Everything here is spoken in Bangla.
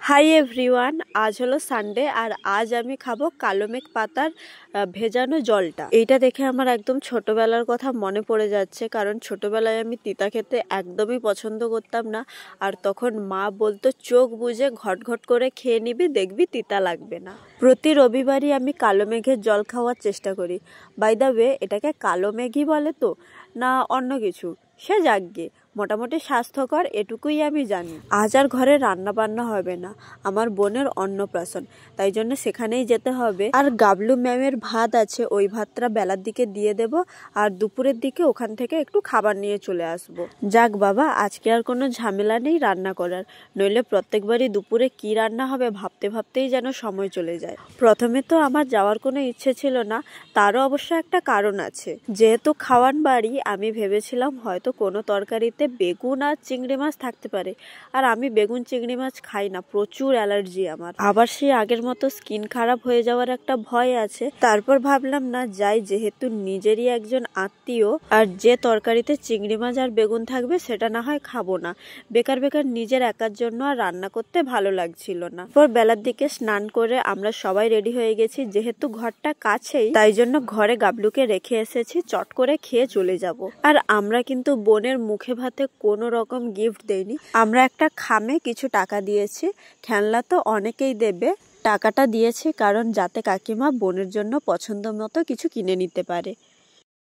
হাই এভরিওয়ান, আজ হলো সানডে আর আজ আমি খাবো কালো মেঘ পাতার ভেজানো জলটা। এইটা দেখে আমার একদম ছোটবেলার কথা মনে পড়ে যাচ্ছে, কারণ ছোটবেলায় আমি তিতা খেতে একদমই পছন্দ করতাম না। আর তখন মা বলতো চোখ বুজে ঘট ঘট করে খেয়ে নিবি, দেখবি তিতা লাগবে না। প্রতি রবিবারই আমি কালো মেঘের জল খাওয়ার চেষ্টা করি। বাই দ্য ওয়ে, এটাকে কালো মেঘই বলে তো না অন্য কিছু, সে যাকগে, মোটামুটি স্বাস্থ্যকর এটুকুই আমি জানি। আজ আর ঘরে রান্না বান্না হবে না, আমার বোনের অন্নপ্রাশন, তাই জন্য সেখানেই যেতে হবে। আর গাবলু ম্যামের ভাত আছে, ওই ভাতটা বেলার দিকে দিয়ে দেব, আর দুপুরের দিকে ওখান থেকে একটু খাবার নিয়ে চলে আসব। যাক বাবা, আজকে আর কোনো ঝামেলা নেই রান্না করার, নইলে প্রত্যেকবারই দুপুরে কি রান্না হবে ভাবতে ভাবতেই যেন সময় চলে যায়। প্রথমে তো আমার যাওয়ার কোনো ইচ্ছে ছিল না, তারও অবশ্য একটা কারণ আছে। যেহেতু খাওয়ান বাড়ি, আমি ভেবেছিলাম হয়তো কোনো তরকারিতে বেগুন আর চিংড়ি মাছ থাকতে পারে, আর আমি বেগুন চিংড়ি মাছ খাই না, প্রচুর অ্যালার্জি আমার। আবার সেই আগের মতো স্কিন খারাপ হয়ে যাওয়ার একটা ভয় আছে। তারপর ভাবলাম না যাই, যেহেতু নিজেরই একজন আত্মীয়, আর যে তরকারিতে চিংড়ি মাছ আর বেগুন থাকবে সেটা না হয় খাবো না, বেকার বেকার নিজের একার জন্য আর রান্না করতে ভালো লাগছিল না। পর বেলার দিকে স্নান করে আমরা সবাই রেডি হয়ে গেছি, যেহেতু ঘরটা কাছেই তাই জন্য ঘরে গাবলুকে রেখে এসেছি, চট করে খেয়ে চলে যাব। আর আমরা কিন্তু বোনের মুখে ভাতে কোনো রকম গিফট দেইনি, আমরা একটা খামে কিছু টাকা দিয়েছি। খেলনা তো অনেকেই দেবে, টাকাটা দিয়েছি কারণ যাতে কাকিমা বোনের জন্য পছন্দ মতো কিছু কিনে নিতে পারে।